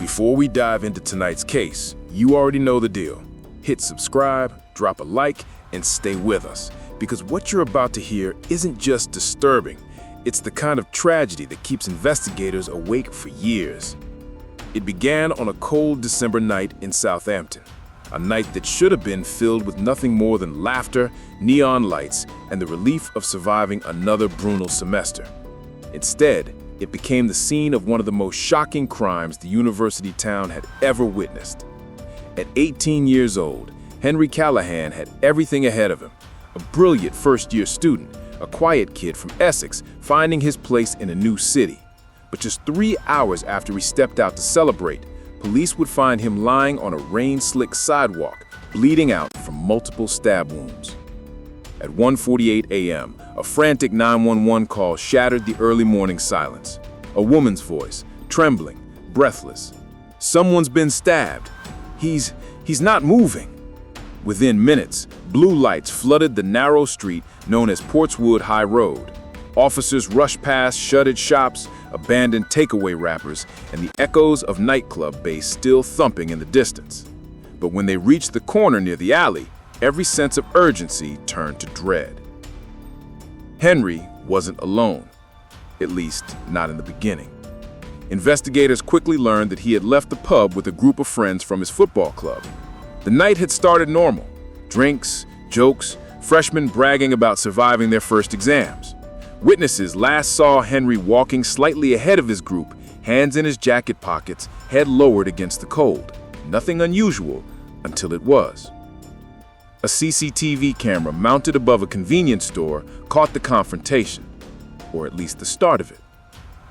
Before we dive into tonight's case, you already know the deal. Hit subscribe, drop a like, and stay with us, because what you're about to hear isn't just disturbing, it's the kind of tragedy that keeps investigators awake for years. It began on a cold December night in Southampton, a night that should have been filled with nothing more than laughter, neon lights, and the relief of surviving another brutal semester. Instead, it became the scene of one of the most shocking crimes the university town had ever witnessed. At 18 years old, Henry Callahan had everything ahead of him. A brilliant first-year student, a quiet kid from Essex finding his place in a new city. But just 3 hours after he stepped out to celebrate, police would find him lying on a rain-slicked sidewalk, bleeding out from multiple stab wounds. At 1:48 a.m., a frantic 911 call shattered the early morning silence. A woman's voice, trembling, breathless. "Someone's been stabbed. He's not moving." Within minutes, blue lights flooded the narrow street known as Portswood High Road. Officers rushed past shuttered shops, abandoned takeaway wrappers, and the echoes of nightclub bass still thumping in the distance. But when they reached the corner near the alley, every sense of urgency turned to dread. Henry wasn't alone, at least not in the beginning. Investigators quickly learned that he had left the pub with a group of friends from his football club. The night had started normal. Drinks, jokes, freshmen bragging about surviving their first exams. Witnesses last saw Henry walking slightly ahead of his group, hands in his jacket pockets, head lowered against the cold. Nothing unusual until it was. A CCTV camera mounted above a convenience store caught the confrontation, or at least the start of it.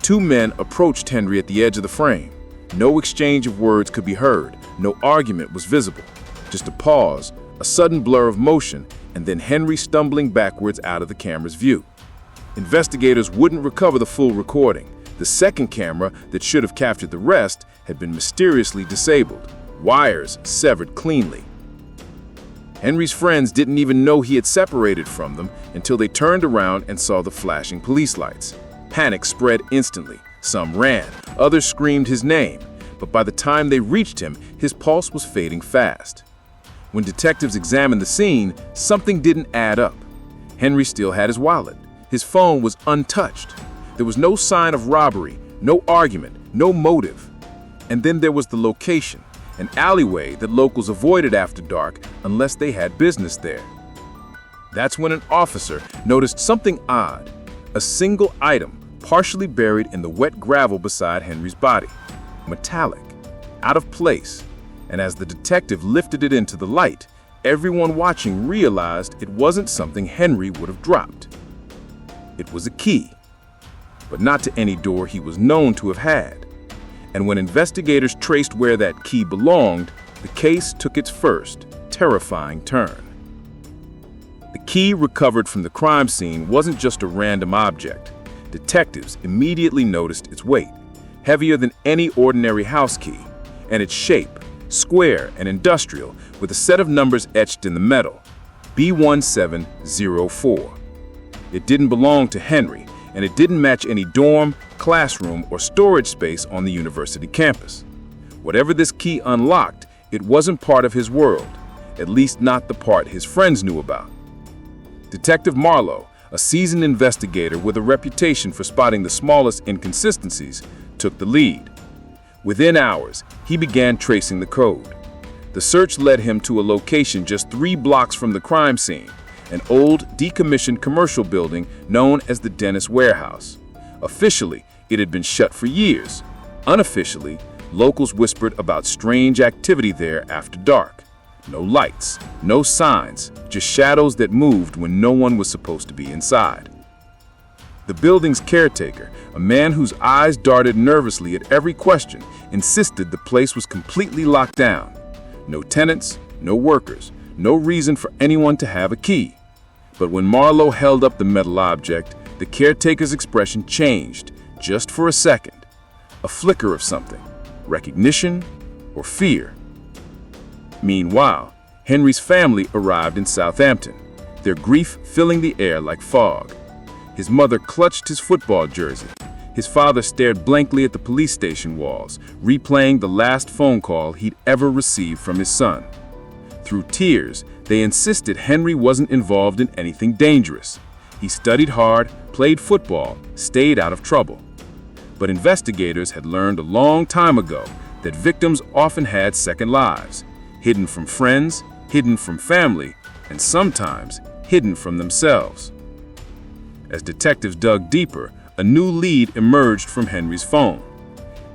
Two men approached Henry at the edge of the frame. No exchange of words could be heard, no argument was visible. Just a pause, a sudden blur of motion, and then Henry stumbling backwards out of the camera's view. Investigators wouldn't recover the full recording. The second camera that should have captured the rest had been mysteriously disabled, wires severed cleanly. Henry's friends didn't even know he had separated from them until they turned around and saw the flashing police lights. Panic spread instantly. Some ran, others screamed his name, but by the time they reached him, his pulse was fading fast. When detectives examined the scene, something didn't add up. Henry still had his wallet. His phone was untouched. There was no sign of robbery, no argument, no motive. And then there was the location, an alleyway that locals avoided after dark unless they had business there. That's when an officer noticed something odd, a single item partially buried in the wet gravel beside Henry's body, metallic, out of place. And as the detective lifted it into the light, everyone watching realized it wasn't something Henry would have dropped. It was a key, but not to any door he was known to have had. And when investigators traced where that key belonged, the case took its first, terrifying turn. The key recovered from the crime scene wasn't just a random object. Detectives immediately noticed its weight, heavier than any ordinary house key, and its shape, square and industrial, with a set of numbers etched in the metal, B1704. It didn't belong to Henry, and it didn't match any dorm, classroom, or storage space on the university campus. Whatever this key unlocked, it wasn't part of his world, at least not the part his friends knew about. Detective Marlowe, a seasoned investigator with a reputation for spotting the smallest inconsistencies, took the lead. Within hours, he began tracing the code. The search led him to a location just 3 blocks from the crime scene, an old, decommissioned commercial building known as the Dennis Warehouse. Officially, it had been shut for years. Unofficially, locals whispered about strange activity there after dark. No lights, no signs, just shadows that moved when no one was supposed to be inside. The building's caretaker, a man whose eyes darted nervously at every question, insisted the place was completely locked down. No tenants, no workers, no reason for anyone to have a key. But when Marlowe held up the metal object, the caretaker's expression changed, just for a second. A flicker of something, recognition or fear. Meanwhile, Henry's family arrived in Southampton, their grief filling the air like fog. His mother clutched his football jersey, His father stared blankly at the police station walls, replaying the last phone call he'd ever received from his son. Through tears, they insisted Henry wasn't involved in anything dangerous. He studied hard, played football, stayed out of trouble. But investigators had learned a long time ago that victims often had second lives, hidden from friends, hidden from family, and sometimes hidden from themselves. As detectives dug deeper, a new lead emerged from Henry's phone.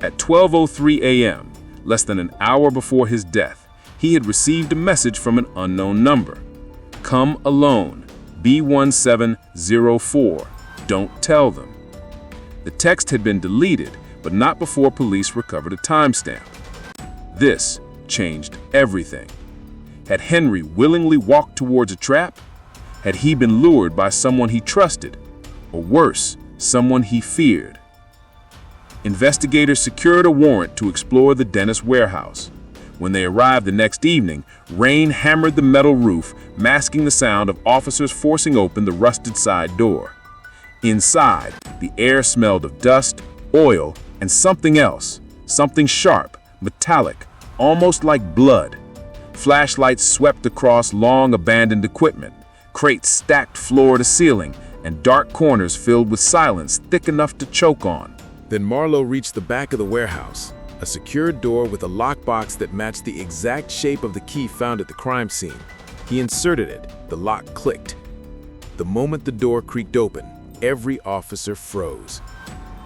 At 12:03 a.m., less than an hour before his death, he had received a message from an unknown number. "Come alone, B1704, don't tell them." The text had been deleted, but not before police recovered a timestamp. This changed everything. Had Henry willingly walked towards a trap? Had he been lured by someone he trusted? Or worse, someone he feared? Investigators secured a warrant to explore the Dennis warehouse. When they arrived the next evening, rain hammered the metal roof, masking the sound of officers forcing open the rusted side door. Inside, the air smelled of dust, oil, and something else, something sharp, metallic, almost like blood. Flashlights swept across long abandoned equipment, crates stacked floor to ceiling, and dark corners filled with silence thick enough to choke on. Then Marlowe reached the back of the warehouse, a secured door with a lockbox that matched the exact shape of the key found at the crime scene. He inserted it. The lock clicked. The moment the door creaked open, every officer froze.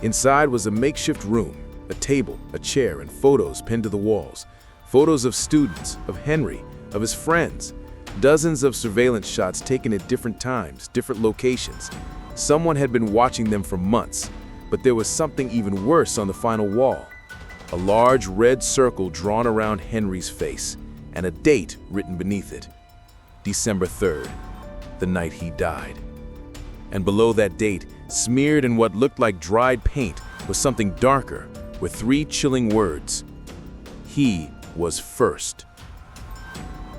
Inside was a makeshift room, a table, a chair, and photos pinned to the walls. Photos of students, of Henry, of his friends. Dozens of surveillance shots taken at different times, different locations. Someone had been watching them for months, but there was something even worse on the final wall. A large red circle drawn around Henry's face, and a date written beneath it. December 3rd, the night he died. And below that date, smeared in what looked like dried paint, was something darker, with 3 chilling words. He was first.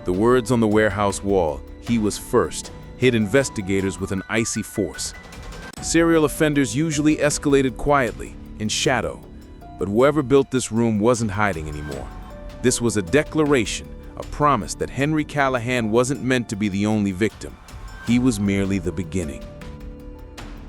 The words on the warehouse wall, "He was first," hit investigators with an icy force. Serial offenders usually escalated quietly, in shadow, but whoever built this room wasn't hiding anymore. This was a declaration, a promise that Henry Callahan wasn't meant to be the only victim. He was merely the beginning.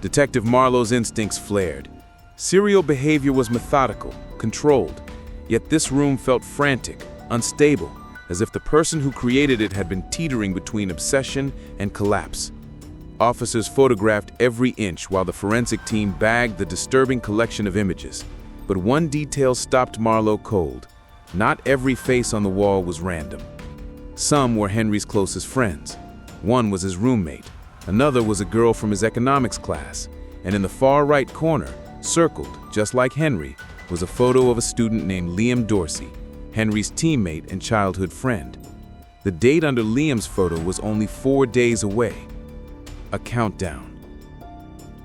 Detective Marlowe's instincts flared. Serial behavior was methodical, controlled, yet this room felt frantic, unstable, as if the person who created it had been teetering between obsession and collapse. Officers photographed every inch while the forensic team bagged the disturbing collection of images. But one detail stopped Marlowe cold. Not every face on the wall was random. Some were Henry's closest friends. One was his roommate. Another was a girl from his economics class. And in the far right corner, circled, just like Henry, was a photo of a student named Liam Dorsey, Henry's teammate and childhood friend. The date under Liam's photo was only 4 days away. A countdown.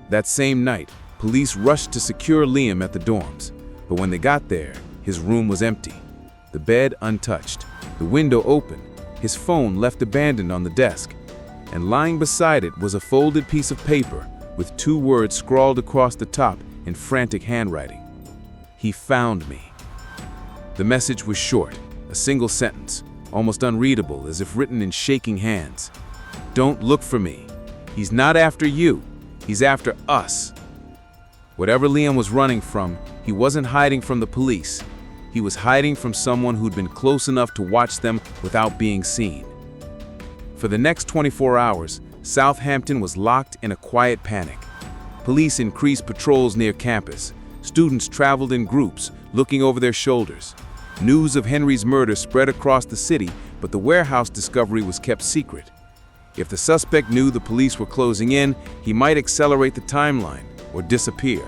That same night, police rushed to secure Liam at the dorms, but when they got there, his room was empty. The bed untouched, the window open, his phone left abandoned on the desk, and lying beside it was a folded piece of paper with 2 words scrawled across the top in frantic handwriting. He found me. The message was short, a single sentence, almost unreadable, as if written in shaking hands. Don't look for me. He's not after you. He's after us. Whatever Liam was running from, he wasn't hiding from the police. He was hiding from someone who'd been close enough to watch them without being seen. For the next 24 hours, Southampton was locked in a quiet panic. Police increased patrols near campus. Students traveled in groups, looking over their shoulders. News of Henry's murder spread across the city, but the warehouse discovery was kept secret. If the suspect knew the police were closing in, he might accelerate the timeline or disappear.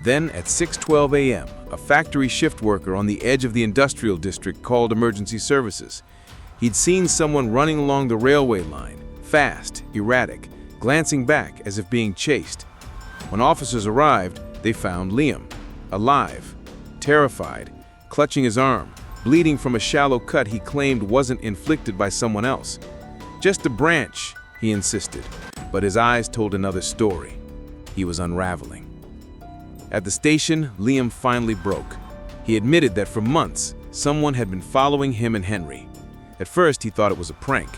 Then, at 6:12 a.m., a factory shift worker on the edge of the industrial district called emergency services. He'd seen someone running along the railway line, fast, erratic, glancing back as if being chased. When officers arrived, they found Liam, alive, terrified, clutching his arm, bleeding from a shallow cut he claimed wasn't inflicted by someone else. Just a branch, he insisted, but his eyes told another story. He was unraveling. At the station, Liam finally broke. He admitted that for months, someone had been following him and Henry. At first, he thought it was a prank.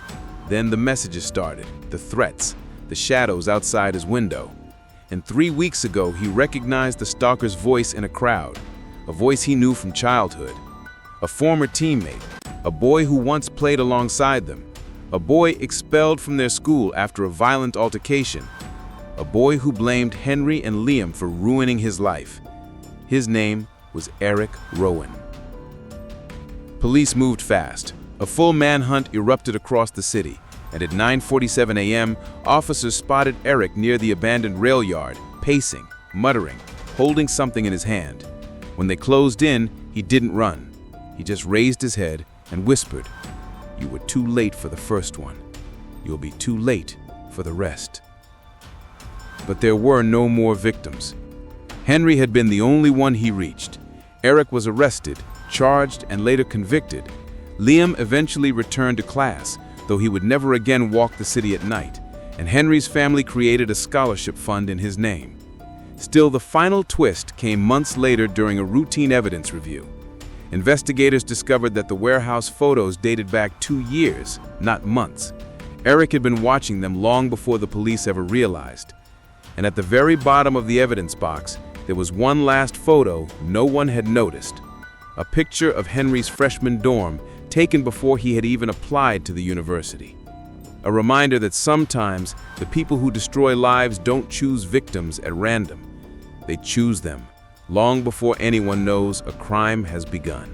Then the messages started, the threats, the shadows outside his window. And 3 weeks ago, he recognized the stalker's voice in a crowd, a voice he knew from childhood. A former teammate, a boy who once played alongside them, a boy expelled from their school after a violent altercation, a boy who blamed Henry and Liam for ruining his life. His name was Eric Rowan. Police moved fast. A full manhunt erupted across the city, and at 9:47 a.m., officers spotted Eric near the abandoned rail yard, pacing, muttering, holding something in his hand. When they closed in, he didn't run. He just raised his head and whispered, "You were too late for the first one. You'll be too late for the rest." But there were no more victims. Henry had been the only one he reached. Eric was arrested, charged, and later convicted. Liam eventually returned to class, though he would never again walk the city at night, and Henry's family created a scholarship fund in his name. Still, the final twist came months later during a routine evidence review. Investigators discovered that the warehouse photos dated back 2 years, not months. Eric had been watching them long before the police ever realized. And at the very bottom of the evidence box, there was one last photo no one had noticed. A picture of Henry's freshman dorm, taken before he had even applied to the university. A reminder that sometimes the people who destroy lives don't choose victims at random. They choose them long before anyone knows a crime has begun.